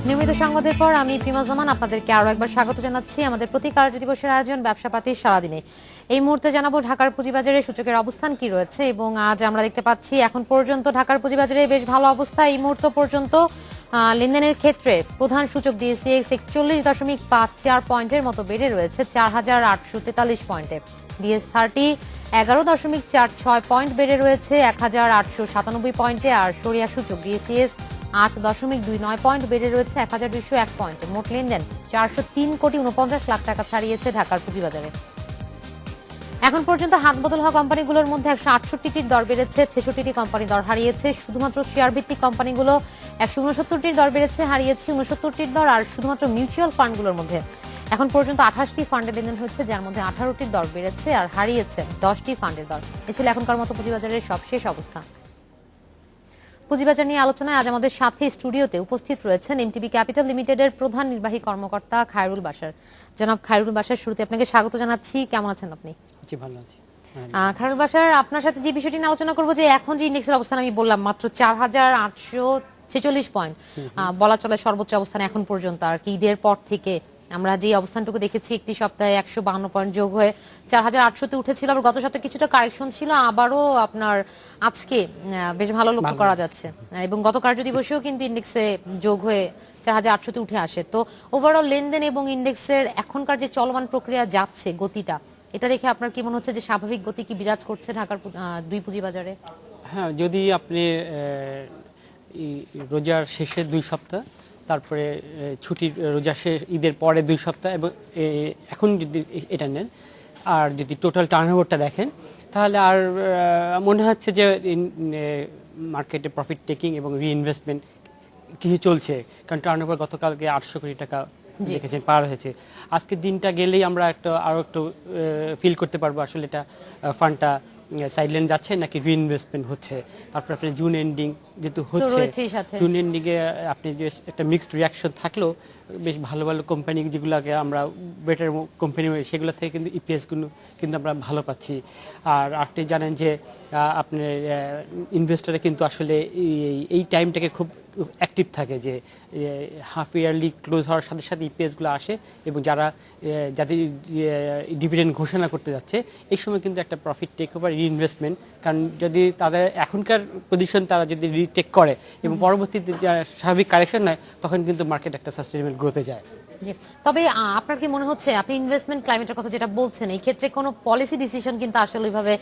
নিয়মিত সংবাদের পর আমি প্রিমা জামান আপনাদেরকে আরো একবার স্বাগত জানাচ্ছি আমাদের প্রতি কার্য দিবসের আয়োজন ব্যবসাপাতির সারাদিনে। এই মুহূর্তে জানাবো ঢাকার পুঁজিবাজারে সূচকের অবস্থান কি রয়েছে এবং আজ আমরা দেখতে পাচ্ছি এখন পর্যন্ত ঢাকার পুঁজিবাজারে বেশ ভালো অবস্থা। এই মুহূর্ত পর্যন্ত লেনদেনের ক্ষেত্রে প্রধান সূচক ডিএসইএক্স 41.54 পয়েন্টের মতো বেড়ে রয়েছে 4,843 পয়েন্টে। ডিএস30 11.46 পয়েন্ট বেড়ে রয়েছে 1,897 পয়েন্টে। আর সরিয়া সূচক ডিএসইএস 8.29 পয়েন্ট বেড়ে রয়েছে 1,201 পয়েন্টে। মোট লেনদেন 403,49,00,000 টাকা ছাড়িয়েছে ঢাকার পুঁজিবাজারে। এখন পর্যন্ত হাত বদল হওয়া কোম্পানিগুলোর মধ্যে 168টির দর বেড়েছে, 66টি কোম্পানি দর হারিয়েছে। শুধুমাত্র শেয়ার ভিত্তিক কোম্পানিগুলো 169টির দর বেড়েছে, হারিয়েছে 69টির দর। আর শুধুমাত্র মিউচুয়াল ফান্ডগুলোর মধ্যে এখন পর্যন্ত 28টি ফান্ডে লেনদেন হচ্ছে, যার মধ্যে 18টির দর বেড়েছে আর হারিয়েছে 10টি ফান্ডের দর। এ ছিল এখনকার মতো পুঁজিবাজারের সবশেষ অবস্থা। পুঁজিবাজার নিয়ে আলোচনায় আজ আমাদের সাথে স্টুডিওতে উপস্থিত রয়েছেন এমটিবি ক্যাপিটাল লিমিটেডের প্রধান নির্বাহী কর্মকর্তা খায়রুল বাশার। জনাব খায়রুল বাশার, শুরুতে আপনাকে স্বাগত জানাচ্ছি। কেমন আছেন আপনি? জি, ভালো আছি। খায়রুল বাশার, আপনার সাথে যে বিষয়টি নিয়ে আলোচনা করবো যে এখন যে ইন্ডেক্সের অবস্থান আমি বললাম মাত্র 4,846 পয়েন্ট বলা চলে সর্বোচ্চ অবস্থান এখন পর্যন্ত। আর কি ঈদের পর থেকে আমরা যে অবস্থানটুকু দেখেছি, একটি সপ্তাহে 152 পয়েন্ট যোগ হয়ে 4,800-তে উঠেছিল। আবার গত সপ্তাহে কিছুটা কারেকশন ছিল, আবারও আপনার আজকে বেশ ভালো লক্ষ্য করা যাচ্ছে এবং গত কার্য দিবসেও কিন্তু ইন্ডেক্সে যোগ হয়ে 4,800-তে উঠে আসে। তো ওভারঅল লেনদেন এবং ইন্ডেক্সের এখনকার যে চলমান প্রক্রিয়া যাচ্ছে, গতিটা, এটা দেখে আপনার কি মনে হচ্ছে যে স্বাভাবিক গতি কি বিরাজ করছে ঢাকার দুই পুঁজিবাজারে? হ্যাঁ, যদি আপনি রোজার শেষে 2 সপ্তাহ, তারপরে ছুটির রোজার শেষ ঈদের পরে 2 সপ্তাহ এবং এখন যদি এটা নেন, আর যদি টোটাল টার্নওভারটা দেখেন, তাহলে আর মনে হচ্ছে যে মার্কেটে প্রফিট টেকিং এবং রিইনভেস্টমেন্ট কিছু চলছে। কারণ টার্নওভার গতকালকে 800 কোটি টাকা দেখেছেন পার হয়েছে। আজকের দিনটা গেলেই আমরা আরও একটু ফিল করতে পারবো আসলে এটা ফান্ডটা সাইডলাইন যাচ্ছে নাকি রিইনভেস্টমেন্ট হচ্ছে। তারপর আপনি জুন এন্ডিং যেহেতু হচ্ছে, জুন এন্ডিংয়ে আপনি যে একটা মিক্সড রিয়াকশন থাকলেও বেশ ভালো ভালো কোম্পানি যেগুলোকে আমরা বেটার কোম্পানি সেগুলো থেকে কিন্তু ইপিএসগুলো কিন্তু আমরা ভালো পাচ্ছি। আর আপনি জানেন যে আপনার ইনভেস্টররা কিন্তু আসলে এই টাইমটাকে খুব অ্যাক্টিভ থাকে, যে হাফ ইয়ারলি ক্লোজ হওয়ার সাথে সাথে ইপিএসগুলো আসে এবং যাদের ডিভিডেন্ড ঘোষণা করতে যাচ্ছে এই সময় কিন্তু একটা প্রফিট টেক ওভার রিইনভেস্টমেন্ট। কারণ যদি তাদের এখনকার পজিশন তারা যদি রিটেক করে এবং পরবর্তীতে স্বাভাবিক কারেকশন নেয়, তখন কিন্তু মার্কেট একটা সাস্টেনেবল গ্রোথে যায়। জি, তবে আপনার কি মনে হচ্ছে, আপনি ইনভেস্টমেন্ট ক্লাইমেটের কথা যেটা বলছেন, এই ক্ষেত্রে কোনো পলিসি ডিসিশন কিন্তু আসলে ওইভাবে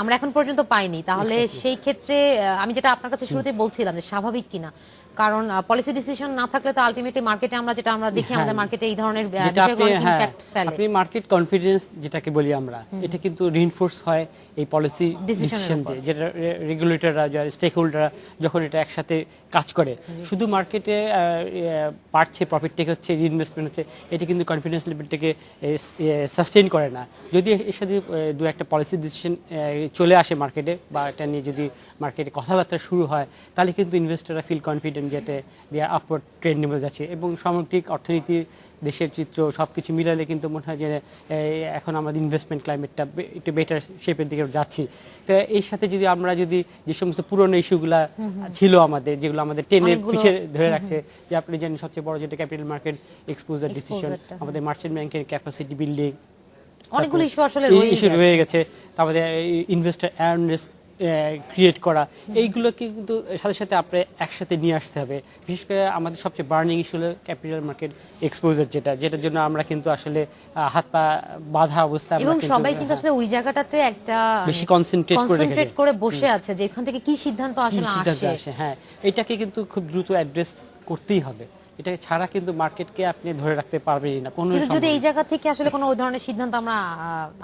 আমরা এখন পর্যন্ত পাইনি। তাহলে সেই ক্ষেত্রে আমি যেটা আপনার কাছে শুরুতে বলছিলাম যে স্বাভাবিক কিনা, কারণ পলিসি ডিসিশন না থাকলে তো আলটিমেটলি মার্কেটে আমরা যেটা দেখি আমাদের মার্কেটে এই ধরনের বিষয়গুলো ইমপ্যাক্ট ফেলে। আপনি মার্কেট কনফিডেন্স যেটাকে বলি আমরা, এটা কিন্তু রিইনফোর্স হয় এই পলিসি ডিসিশন দিয়ে, যেটা রেগুলেটররা যারা স্টেক হোল্ডাররা যখন এটা একসাথে কাজ করে। শুধু মার্কেটে বাড়ছে, প্রফিট টেক হচ্ছে, রিইনভেস্টমেন্ট হচ্ছে, এটা কিন্তু কনফিডেন্স লেভেলটাকে সাস্টেইন করে না। যদি এর সাথে দু একটা পলিসি ডিসিশন চলে আসে মার্কেটে, বা এটা নিয়ে যদি মার্কেটে কথাবার্তা শুরু হয়, তাহলে কিন্তু ইনভেস্টররা ফিল কনফিডেন্ট যেতে দিয়ে আপওয়ার্ড ট্রেন্ড নেমে যাচ্ছে। এবং সামগ্রিক অর্থনীতি, দেশের চিত্র সব কিছু মিলালে কিন্তু মনে হয় যে এখন আমাদের ইনভেস্টমেন্ট ক্লাইমেটটা একটু বেটার শেপের দিকে যাচ্ছি। তো এর সাথে যদি আমরা যে সমস্ত পুরনো ইস্যুগুলা ছিল আমাদের, যেগুলো আমাদের টেনে পিছিয়ে ধরে রাখছে, যে আপনি জানেন সবচেয়ে বড় যেটা ক্যাপিটাল মার্কেট এক্সপোজার ডিসিশন, আমাদের মার্চেন্ট ব্যাংকের ক্যাপাসিটি বিল্ডিং, অনেকগুলো ইস্যু আসলে রয়ে গেছে, তারপরে ইনভেস্টর অ্যাওয়ারনেস ক্রিয়েট করা, এইগুলোকে কিন্তু সাথে সাথে আপনি একসাথে নিয়ে আসতে হবে। বিশেষ করে আমাদের সবচেয়ে বার্নিং ইস্যু হলো ক্যাপিটাল মার্কেট এক্সপোজার, যেটার জন্য আমরা কিন্তু আসলে হাত পা বাঁধা অবস্থা, এবং সবাই কিন্তু আসলে ওই জায়গাটাতে একটা বেশি কনসেন্ট্রেট করে বসে আছে যে এখান থেকে কি সিদ্ধান্ত আসলে আসে। হ্যাঁ, এটাকে কিন্তু খুব দ্রুত অ্যাড্রেস করতেই হবে। এটা ছাড়া কিন্তু মার্কেটকে আপনি ধরে রাখতে পারবেনই না। কোনো যদি এই জায়গা থেকে আসলে কোনো ওই ধরনের সিদ্ধান্ত আমরা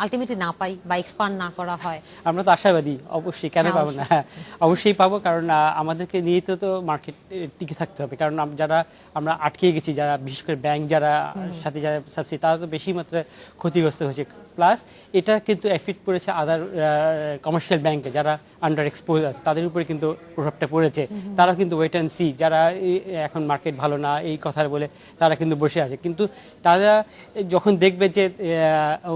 আলটিমেটলি না পাই বা এক্সপান্ড না করা হয়, আমরা তো আশাবাদী, অবশ্যই কেন পাবো না, অবশ্যই পাবো। কারণ আমাদেরকে নিয়ে তো মার্কেট টিকে থাকতে হবে। কারণ যারা আমরা আটকে গেছি, যারা বিশেষ করে ব্যাংক যারা সাথে যারা সাবসিডি, তারা তো বেশি মাত্রায় ক্ষতিগ্রস্ত হয়েছে। প্লাস এটা কিন্তু এফেক্ট পড়েছে আদার কমার্শিয়াল ব্যাংকে, যারা আন্ডার এক্সপোজ আছে, তাদের উপরে কিন্তু প্রভাবটা পড়েছে। তারা কিন্তু ওয়েট অ্যান্ড সি, যারা এখন মার্কেট ভালো না এই কথা বলে তারা কিন্তু বসে আছে। কিন্তু তারা যখন দেখবে যে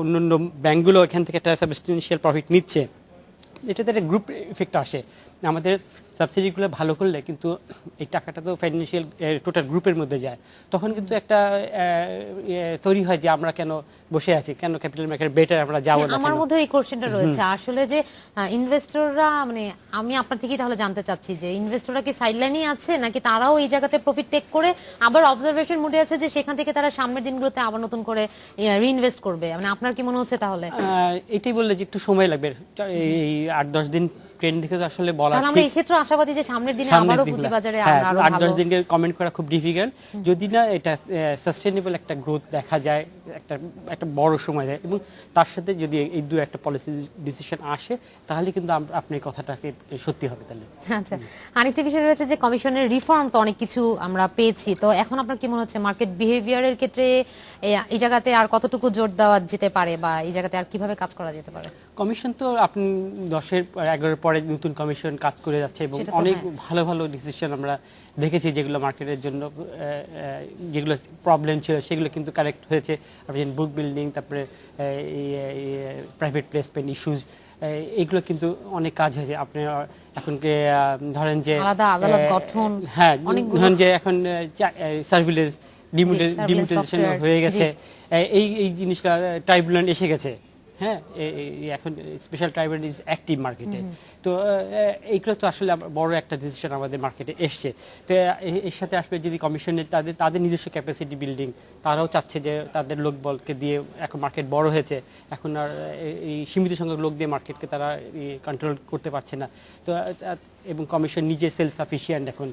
অন্যান্য ব্যাংকগুলো এখান থেকে একটা সাবস্টেন্সিয়াল প্রফিট নিচ্ছে, এটাতে একটা গ্রুপ ইফেক্ট আসে। আমাদের সাবসিডিগুলো ভালো করলে কিন্তু এই টাকাটা তো ফাইন্যান্সিয়াল টোটাল গ্রুপের মধ্যে যায়, তখন কিন্তু একটা তৈরি হয় যে আমরা কেন বসে আছি, কেন ক্যাপিটাল মার্কেট বেটার আমরা যাবো না আমার কেন? মধ্যে এই কোশ্চেনটা রয়েছে আসলে যে ইনভেস্টররা মানে আমি আপনার থেকেই তাহলে জানতে চাচ্ছি যে ইনভেস্টররা কি সাইডলাইনই আছে নাকি তারাও এই জায়গাতে প্রফিট টেক করে আবার অবজারভেশন মোডে আছে যে সেখান থেকে তারা সামনের দিনগুলোতে আবার নতুন করে রিইনভেস্ট করবে, মানে আপনার কি মনে হচ্ছে তাহলে? এটাই বললে যে একটু সময় লাগবে, এই 8-10 দিন ট্রেন্ড দেখে তো আসলে বলা তাহলে আমরা ঠিক। এই ক্ষেত্রে আশাবাদী যে সামনের দিনে সামনের আবারও দিনগুলো, পুঁজিবাজারে হ্যাঁ, আরো 8-10 ভালো দিনকে কমেন্ট করা খুব ডিফিকাল্ট। যদি না এটা সাস্টেনেবল একটা গ্রোথ দেখা যায়, একটা একটা বড় সময় দেয়, এবং তার সাথে যদি এই দু একটা পলিসি ডিসিশন আসে, তাহলে কিন্তু আপনার কথাটাকে সত্যি হবে তাহলে। আচ্ছা, আরেকটা বিষয় রয়েছে যে কমিশনের রিফর্ম তো অনেক কিছু আমরা পেয়েছি, তো এখন আপনার কি মনে হচ্ছে মার্কেট বিহেভিয়ারের ক্ষেত্রে এই জায়গাতে আর কতটুকু জোর দেওয়া যেতে পারে বা এই জায়গাতে আর কিভাবে কাজ করা যেতে পারে? কমিশন তো আপনি 10-11 পরে নতুন কমিশন কাজ করে যাচ্ছে এবং সেটা তো অনেক হ্যাঁ। ভালো ভালো ডিসিশন আমরা দেখেছি, যেগুলো মার্কেটের জন্য যেগুলো প্রবলেম ছিল সেগুলো কিন্তু কারেক্ট হয়েছে। আপনি বুক বিল্ডিং, তারপরে প্রাইভেট প্লেসমেন্ট ইস্যুজ, এইগুলো কিন্তু অনেক কাজ হয়েছে। আপনি এখনকে ধরেন যে আলাদা আদালত গঠন, হ্যাঁ, অনেকগুলো- ধরেন যে এখন সার্ভিলেন্স surveillance ডিমিউটাইজেশন software, হয়ে গেছে, জি। এই জিনিসটা ট্রাইব্যুনাল এসে গেছে, হ্যাঁ, এখন স্পেশাল ট্রাইব্যুনাল ইজ অ্যাক্টিভ মার্কেটে। তো এইগুলো তো আসলে বড় একটা ডিসিশন আমাদের মার্কেটে এসছে। তো এর সাথে আসবে যদি কমিশনের তাদের নিজস্ব ক্যাপাসিটি বিল্ডিং, তারাও চাচ্ছে যে তাদের লোকবলকে দিয়ে, এখন মার্কেট বড় হয়েছে, এখন আর এই সীমিত সংখ্যক লোক দিয়ে মার্কেটকে তারা কন্ট্রোল করতে পারছে না। তো এবং কমিশন নিজে সেলফ সাফিসিয়েন্ট, এখন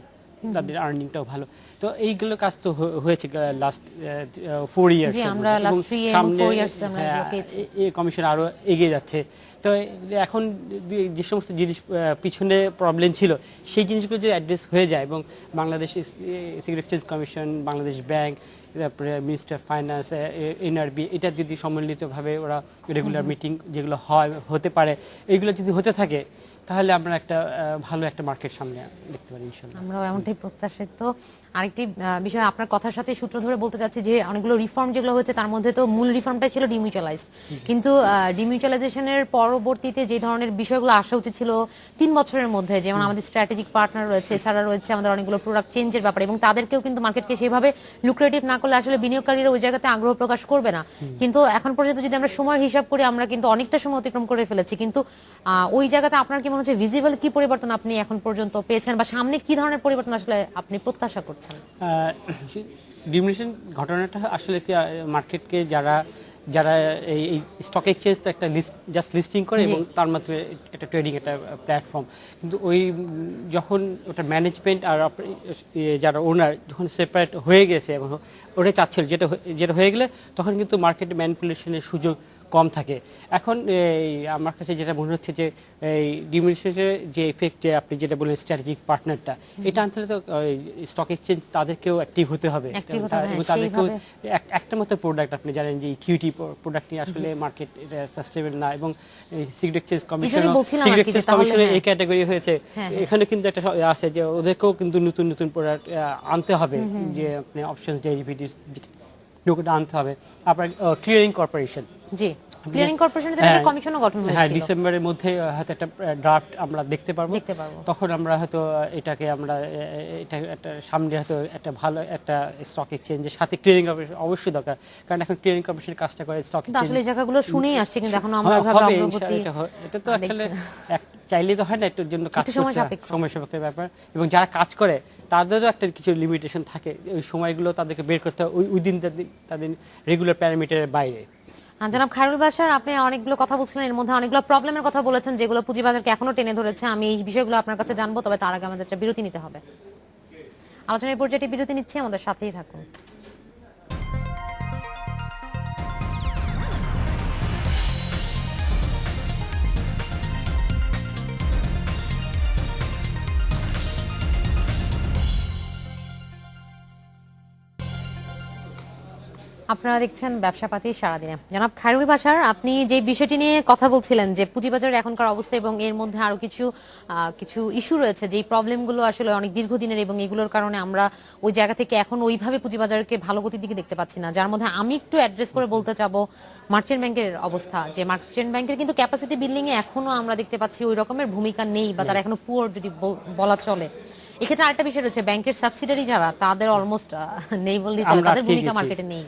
তাদের আর্নিংটাও ভালো। তো এইগুলো কাজ তো হয়েছে লাস্ট 4 ইয়ার্স। জি, আমরা last 3 এবং 4 years আমরা এগুলো পেয়েছি। এই কমিশন আরো এগিয়ে যাচ্ছে। তো এখন যে সমস্ত জিনিস পিছনে প্রবলেম ছিল, সেই জিনিসগুলো যদি অ্যাড্রেস হয়ে যায়, এবং Bangladesh securities commission, Bangladesh bank, তারপরে মিনিস্টার ফাইন্যান্স, এনআরবি, এটা যদি সম্মিলিতভাবে ওরা রেগুলার মিটিং যেগুলো হতে পারে, এইগুলো যদি হতে থাকে, তাহলে আমরা একটা ভালো একটা মার্কেট সামনে দেখতে পারি ইনশাআল্লাহ। আমরাও এমনটাই প্রত্যাশিত। আরেকটি বিষয় আপনার কথার সাথে সূত্র ধরে বলতে চাচ্ছি যে অনেকগুলো রিফর্ম যেগুলো হয়েছে তার মধ্যে তো মূল রিফর্মটা ছিল ডিমিউচুয়ালাইজড, কিন্তু ডিমিউচুয়ালাইজেশনের পরবর্তীতে যে ধরনের বিষয়গুলো আসা উচিত ছিল 3 বছরের মধ্যে, যেমন আমাদের স্ট্র্যাটেজিক পার্টনার রয়েছে, এছাড়া রয়েছে আমাদের অনেকগুলো প্রোডাক্ট চেঞ্জের ব্যাপারে, এবং তাদেরকেও কিন্তু মার্কেটকে সেভাবে লুক্রেটিভ না করলে আসলে বিনিয়োগকারীরা ওই জায়গাতে আগ্রহ প্রকাশ করবে না। কিন্তু এখন পর্যন্ত যদি আমরা সময়ের হিসাব করি, আমরা কিন্তু অনেকটা সময় অতিক্রম করে ফেলেছি, কিন্তু ওই জায়গাতে আপনার কি মনে হচ্ছে ভিজিবল কি পরিবর্তন আপনি এখন পর্যন্ত পেয়েছেন বা সামনে কি ধরনের পরিবর্তন আসলে আপনি প্রত্যাশা করছেন? ডিমিউশন ঘটনাটা আসলে কি মার্কেটকে যারা যারা এই স্টক এক্সচেঞ্জ তো একটা জাস্ট লিস্টিং করে জি। এবং তার মাধ্যমে একটা ট্রেডিং একটা প্ল্যাটফর্ম, কিন্তু ওই যখন ওটা ম্যানেজমেন্ট আর যারা ওনার যখন সেপারেট হয়ে গেছে এবং ওটা চাচ্ছিল, যেটা হয়ে গেলে তখন কিন্তু মার্কেটে ম্যানিপুলেশনের সুযোগ কম থাকে। এখন আমার কাছে যেটা মনে হচ্ছে যে এই ডিমিউশনের যে এফেক্ট, যে আপনি যেটা বললেন স্ট্র্যাটেজিক পার্টনারটা, এটা আনতে হলে তো স্টক এক্সচেঞ্জ তাদেরকেও অ্যাক্টিভ হতে হবে, Active হতে হবে, এবং হ্যাঁ, তাদেরকেও সেইভাবে। একটা মতো প্রোডাক্ট, আপনি জানেন যে ইকুইটি প্রোডাক্ট নিয়ে আসলে মার্কেট এটা সাস্টেনেবল না, এবং সিকিউরিটি এক্সচেঞ্জ কমিশন বলছিলাম আর কি যে তাহলে কমিশনের হ্যাঁ। এই ক্যাটাগরি হয়েছে, হ্যাঁ। এখানে কিন্তু একটা আছে যে ওদেরকেও কিন্তু নতুন নতুন প্রোডাক্ট আনতে হবে, যে আপনি অপশনস ডেরিভেটিভস আনতে হবে। আপনার ক্লিয়ারিং কর্পোরেশন, জি, ক্লিয়ারিং কর্পোরেশনের জন্য হ্যাঁ, কমিশনও গঠন হ্যাঁ, হয়েছিল। ডিসেম্বরের মধ্যে হয়তো একটা ড্রাফট আমরা দেখতে পারবো। পারবো। তখন আমরা হয়তো এটাকে আমরা এটা একটা সামনে হয়তো একটা ভালো একটা স্টক এক্সচেঞ্জের সাথে ক্লিয়ারিং কর্পোরেশন অবশ্যই দরকার, কারণ এখন ক্লিয়ারিং কর্পোরেশনের কাজটা করে স্টক কিন্তু আসলে এই এক্সচেঞ্জ। জায়গাগুলো শুনেই আসছে, কিন্তু এখন আমরা ওইভাবে অগ্রগতি এটা তো আসলে দেখছি চাইলেই তো হয় না, এটার জন্য কাজ একটু সময় করতে হয়, সাপেক্ষ। সময় সাপেক্ষের ব্যাপার, এবং যারা কাজ করে তাদেরও একটা কিছু লিমিটেশন থাকে, ওই সময়গুলো তাদেরকে বের করতে হয় ওই দিন তাদের রেগুলার প্যারামিটারের বাইরে। জনাব খায়রুল বাশার, আপনি অনেকগুলো কথা বলছিলেন, এর মধ্যে অনেকগুলো প্রবলেমের কথা বলেছেন যেগুলো পুঁজিবাজারকে এখনো টেনে ধরেছে। আমি এই বিষয়গুলো আপনার কাছে জানবো, তবে তার আগে আমাদের একটা বিরতি নিতে হবে। আলোচনার পর্যায়ে বিরতি নিচ্ছি, আমাদের সাথেই থাকুন। আপনারা দেখছেন ব্যবসাপাতি সারাদিনে। জনাব খায়রুল বাশার, আপনি যে বিষয়টি নিয়ে কথা বলছিলেন যে পুঁজিবাজারের এখনকার অবস্থা এবং এর মধ্যে আরো কিছু ইস্যু রয়েছে, যেই প্রবলেমগুলো আসলে অনেক দীর্ঘদিনের এবং এগুলোর কারণে আমরা ওই জায়গা থেকে এখন ওইভাবে পুঁজিবাজারকে ভালো গতির দিকে দেখতে পাচ্ছি না। যার মধ্যে আমি একটু অ্যাড্রেস করে বলতে চাবো মার্চেন্ট ব্যাংকের অবস্থা, যে মার্চেন্ট ব্যাংকের কিন্তু ক্যাপাসিটি বিল্ডিং এ এখনো আমরা দেখতে পাচ্ছি ওই রকমের ভূমিকা নেই, বা তারা এখনো পুয়ার যদি বলা চলে। এক্ষেত্রে আরেকটা বিষয় রয়েছে, ব্যাংকের সাবসিডারি যারা তাদের অলমোস্ট নেই বললেই চলে, আমরা তাদের আটকে ভূমিকা গেছি। মার্কেটে নেই।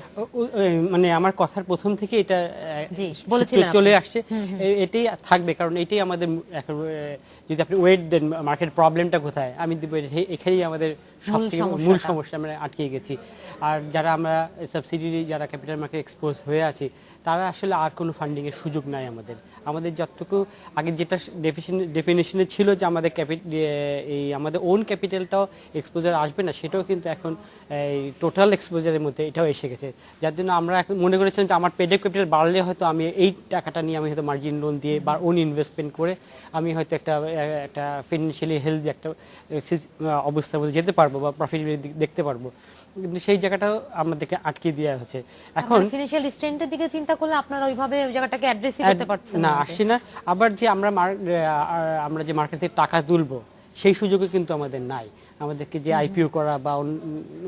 মানে আমার কথার প্রথম থেকে এটা জি, সূত্রে বলেছিলেন চলে আপনি। আসছে। এটাই থাকবে, কারণ এটাই আমাদের যদি আপনি ওয়েট দেন মার্কেট প্রবলেমটা কোথায়, আমি দিব এখানেই আমাদের সবথেকে মূল সমস্যাটা। সমস্যা, আমরা আটকে গেছি। আর যারা আমরা সাবসিডি যারা ক্যাপিটাল মার্কেট এক্সপোজ হয়ে আছি, তারা আসলে আর কোনো ফান্ডিং এর সুযোগ নাই আমাদের। আমাদের যতটুকু আগে যেটা ডেফিনেশনে ছিল যে আমাদের এই আমাদের ওন ক্যাপিটালটাও এক্সপোজার আসবে না, সেটাও কিন্তু এখন এই টোটাল এক্সপোজারের মধ্যে এটাও এসে গেছে। যার জন্য আমরা এখন মনে করেছিলাম যে আমার পেডেপ ক্যাপিটাল বাড়লে হয়তো আমি এই টাকাটা নিয়ে আমি হয়তো মার্জিন লোন দিয়ে বা ওন ইনভেস্টমেন্ট করে আমি হয়তো একটা ফিনান্সিয়ালি হেলদি একটা অবস্থার মধ্যে যেতে পারবো বা প্রফিটেবিলিটি দেখতে পারবো, কিন্তু সেই জায়গাটাও আমাদেরকে আটকে দেওয়া হচ্ছে। এখন ফিনান্সিয়াল স্ট্রেন্থের দিকে চিন্তা করলে আপনারা ওইভাবে ওই জায়গাটাকে অ্যাড্রেসই করতে পারছেন না, না। আসছে না। আবার যে আমরা যে মার্কেট থেকে টাকা তুলবো, সেই সুযোগও কিন্তু আমাদের নাই। আমাদেরকে যে আইপিও করা বা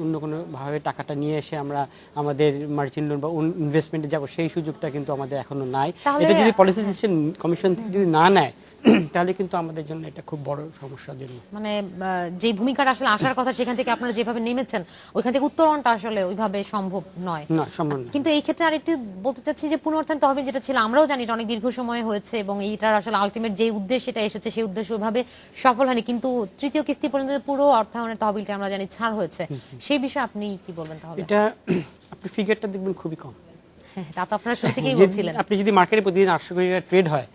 অন্য কোনো ভাবে টাকাটা নিয়ে এসে আমরা আমাদের মার্জিন লোন বা ইনভেস্টমেন্টে যাব, সেই সুযোগটা কিন্তু আমাদের এখনো নাই। তাহলে এটা যদি পলিসি ডিসিশন কমিশন থেকে যদি না নেয়, তাহলে কিন্তু আমাদের জন্য এটা খুব বড় সমস্যার জন্য। মানে যে ভূমিকাটা আসলে আসার কথা সেখান থেকে আপনারা যেভাবে নেমেছেন, ওইখান থেকে উত্তরণটা আসলে ওইভাবে সম্ভব নয়। না, সম্ভব না। কিন্তু এই ক্ষেত্রে আরেকটু বলতে চাচ্ছি যে পুনরুত্থান তহবিল যেটা ছিল, আমরাও জানি এটা অনেক দীর্ঘ সময় হয়েছে এবং এইটার আসলে আলটিমেট যে উদ্দেশ্য এটা এসেছে সেই উদ্দেশ্য ওইভাবে সফল হয়নি, কিন্তু তৃতীয় কিস্তি পর্যন্ত পুরো অর্থায়নের তহবিলটা আমরা জানি ছাড় হয়েছে। সেই বিষয়ে আপনি কি বলবেন তাহলে? এটা আপনি ফিগারটা দেখবেন খুবই কম। হ্যাঁ, তা তো আপনারা শুরু থেকেই যে বলছিলেন। আপনি যদি মার্কেটে প্রতিদিন 800 কোটি টাকা ট্রেড হয়,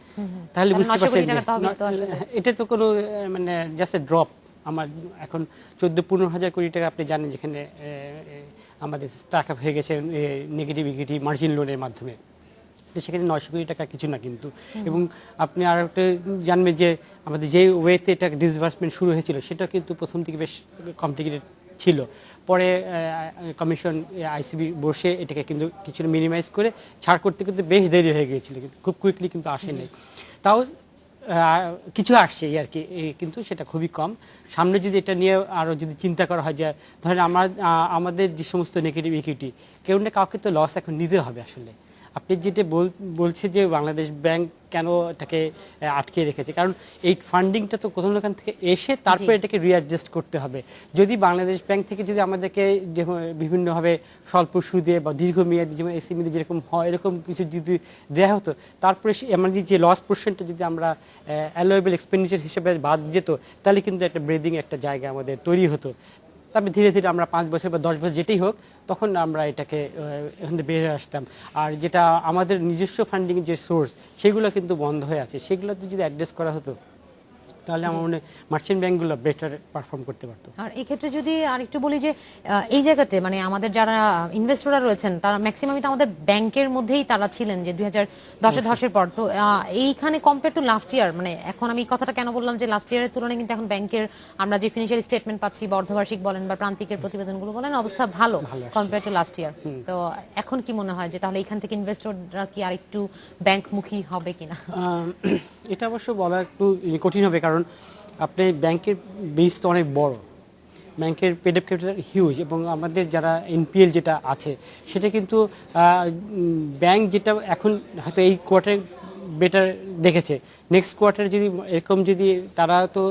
তাহলে বুঝতে 900 কোটি পারছেন যে টাকার তহবিল তো আসলে এটা তো কোনো মানে জাস্ট এ ড্রপ। আমার এখন 14-15 হাজার কোটি টাকা আপনি জানেন যেখানে আমাদের স্টাক আপ হয়ে গেছে নেগেটিভ ইকুইটি মার্জিন লোনের মাধ্যমে, তো সেখানে 900 কোটি টাকা কিছু না কিন্তু। এবং আপনি আর একটা জানবেন যে আমাদের যে ওয়েতে এটা ডিসবার্সমেন্ট শুরু হয়েছিল, সেটা কিন্তু প্রথম থেকে বেশ কমপ্লিকেটেড ছিল। পরে কমিশন আইসিবি বসে এটাকে কিন্তু কিছুটা মিনিমাইজ করে ছাড় করতে কিন্তু বেশ দেরি হয়ে গিয়েছিল, কিন্তু খুব কুইকলি কিন্তু আসেনি। তাও কিছু আসছে আর কি, কিন্তু সেটা খুবই কম। সামনে যদি এটা নিয়ে আরও যদি চিন্তা করা হয় যে ধরেন আমাদের যে সমস্ত নেগেটিভ ইকুইটি, কেউ না কাউকে তো লস এখন নিতে হবে আসলে। আপনি যেটা বলছে যে বাংলাদেশ ব্যাংক কেন এটাকে আটকে রেখেছে, কারণ এই ফান্ডিংটা তো কোথাও ওখান থেকে এসে তারপরে এটাকে রিঅ্যাডজাস্ট করতে হবে। যদি বাংলাদেশ ব্যাংক থেকে যদি আমাদেরকে বিভিন্নভাবে স্বল্প সুদে বা দীর্ঘমেয়াদী যেমন এসএমইতে যেরকম হয় এরকম কিছু যদি দেওয়া হতো, তারপরে আমাদের যে লস পোর্শনটা যদি আমরা অ্যালোয়েবল এক্সপেন্ডিচার হিসেবে বাদ যেত, তাহলে কিন্তু একটা ব্রিদিং একটা জায়গা আমাদের তৈরি হতো। তবে ধীরে ধীরে আমরা 5 বছর বা 10 বছর যেটাই হোক, তখন আমরা এটাকে এখান থেকে বের হয়ে আসতাম। আর যেটা আমাদের নিজস্ব ফান্ডিং যে সোর্স, সেগুলো কিন্তু বন্ধ হয়ে আছে, সেগুলোতে যদি অ্যাড্রেস করা হতো, তাহলে আমার মনে হয় মার্চেন্ট ব্যাংকগুলো বেটার পারফর্ম করতে পারতো। আর এই ক্ষেত্রে যদি আরেকটু বলি যে এই জায়গাতে মানে আমাদের যারা ইনভেস্টররা রয়েছেন তারা ম্যাক্সিমামই তো আমাদের ব্যাংকের মধ্যেই তারা ছিলেন যে 2010 ধসের পর। তো এইখানে কম্পেয়ার টু লাস্ট ইয়ার, মানে এখন আমি কথাটা কেন বললাম যে লাস্ট ইয়ারের তুলনায় কিন্তু এখন ব্যাংকের আমরা যে ফিনান্সিয়াল স্টেটমেন্ট পাচ্ছি বা অর্ধবার্ষিক বলেন বা প্রান্তিকের প্রতিবেদনগুলো বলেন, অবস্থা ভালো কম্পেয়ার টু লাস্ট ইয়ার। তো এখন কি মনে হয় যে তাহলে এখান থেকে ইনভেস্টররা কি আরেকটু ব্যাংকমুখী হবে কিনা? এটা অবশ্য বলা একটু কঠিন হবে, কারণ আপনি ব্যাংকের বেস তো অনেক বড়, ব্যাংকের পেডআপ ক্যাপিটাল হিউজ, এবং আমাদের যারা এনপিএল যেটা আছে সেটা কিন্তু ব্যাংক যেটা এখন হয়তো এই কোয়ার্টারে বেটার দেখেছে, নেক্সট কোয়ার্টারে যদি এরকম যদি তারা তো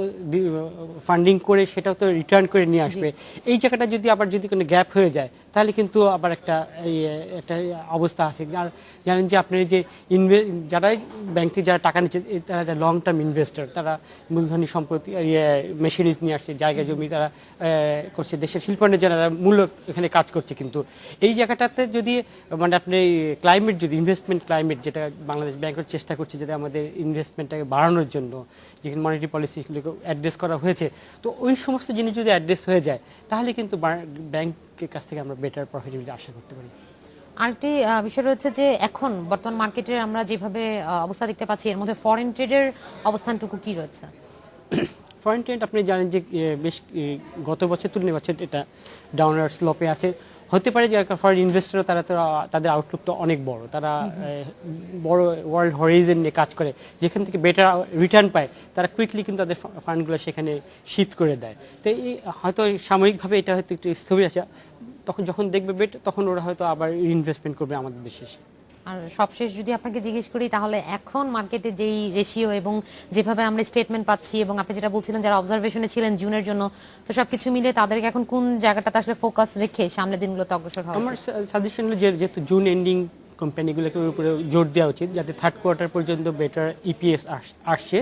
ফান্ডিং করে সেটাও তো রিটার্ন করে নিয়ে আসবে, এই জায়গাটা যদি আবার যদি কোনো গ্যাপ হয়ে যায়, তাহলে কিন্তু আবার একটা অবস্থা আছে। আর জানেন যে আপনি যে যারাই ব্যাংক থেকে যারা টাকা নিচ্ছে, তারা লং টার্ম ইনভেস্টর, তারা মূলধনী সম্পত্তি মেশিনারিজ নিয়ে আসছে, জায়গা জমি তারা করছে, দেশের শিল্পায়নের জন্য তারা মূল্য এখানে কাজ করছে। কিন্তু এই জায়গাটাতে যদি মানে আপনি ক্লাইমেট যদি ইনভেস্টমেন্ট ক্লাইমেট, যেটা বাংলাদেশ ব্যাংকের চেষ্টা করছে যাতে আমাদের ইনভেস্টমেন্টটাকে বাড়ানোর জন্য যেখানে মনিটারি পলিসিগুলোকে অ্যাড্রেস করা হয়েছে, তো ওই সমস্ত জিনিস যদি অ্যাড্রেস হয়ে যায়, তাহলে কিন্তু ব্যাংকের কাছ থেকে আমরা বেটার প্রফিটেবিলিটি আশা করতে পারি। আরেকটি বিষয় রয়েছে যে এখন বর্তমান মার্কেটে আমরা যেভাবে অবস্থা দেখতে পাচ্ছি, এর মধ্যে ফরেন ট্রেডের অবস্থানটুকু কি রয়েছে? ফরেন ট্রেড আপনি জানেন যে বেশ গত বছর তুলনায় বছর এটা ডাউনওয়ার্ড স্লোপে আছে। হতে পারে যে ফরেন ইনভেস্টররা তারা তো তাদের আউটলুক তো অনেক বড়, তারা বড় ওয়ার্ল্ড হরাইজন নিয়ে কাজ করে, যেখান থেকে বেটার রিটার্ন পায় তারা কুইকলি কিন্তু তাদের ফান্ডগুলো সেখানে শিফট করে দেয়। তো এই হয়তো সাময়িকভাবে এটা হয়তো একটু স্থবির আছে, তখন যখন দেখবে বেট তখন ওরা হয়তো আবার ইনভেস্টমেন্ট করবে আমাদের দেশে এসে। আর সবশেষ যদি আপনাকে জিজ্ঞেস করি, তাহলে এখন মার্কেটে যেই রেশিও এবং যেভাবে আমরা স্টেটমেন্ট পাচ্ছি, এবং আপনি যেটা বলছিলেন যারা অবজারভেশনে ছিলেন জুনের জন্য, তো সবকিছু মিলে তাদেরকে এখন কোন জায়গাটাতে আসলে ফোকাস রেখে সামনের দিনগুলোতে অগ্রসর হওয়া আমার উচিত? সাজেশন হলো যেহেতু জুন এন্ডিং কোম্পানিগুলোকে উপরে জোর দেওয়া উচিত, যাতে থার্ড কোয়ার্টার পর্যন্ত বেটার ইপিএস আসছে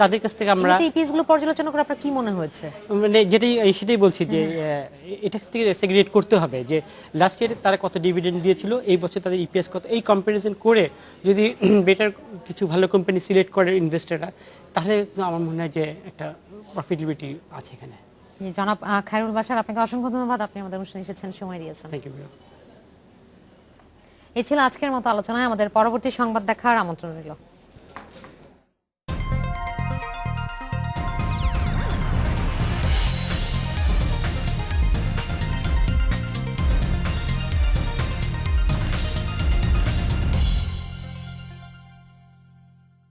তাদের কাছ থেকে আমরা ইপিএস গুলো পর্যালোচনা করে আপনার কি মনে হয়েছে? মানে সেটাই বলছি যে এটা থেকে সেগ্রিগেট করতে হবে যে লাস্ট ইয়ারে তারা কত ডিভিডেন্ড দিয়েছিল, এই বছর তাদের ইপিএস কত, এই কম্পারিজন করে যদি বেটার কিছু ভালো কোম্পানি সিলেক্ট করে ইনভেস্টররা, তাহলে আমার মনে হয় যে একটা প্রফিটেবিলিটি আছে এখানে। জনাব খায়রুল বাশার, আপনাকে অসংখ্য ধন্যবাদ, আপনি আমাদের অনুষ্ঠানে এসেছেন, সময় দিয়েছেন। Thank you. এই ছিল আজকের মতো আলোচনায়, আমাদের পরবর্তী সংবাদ দেখার আমন্ত্রণ রইল।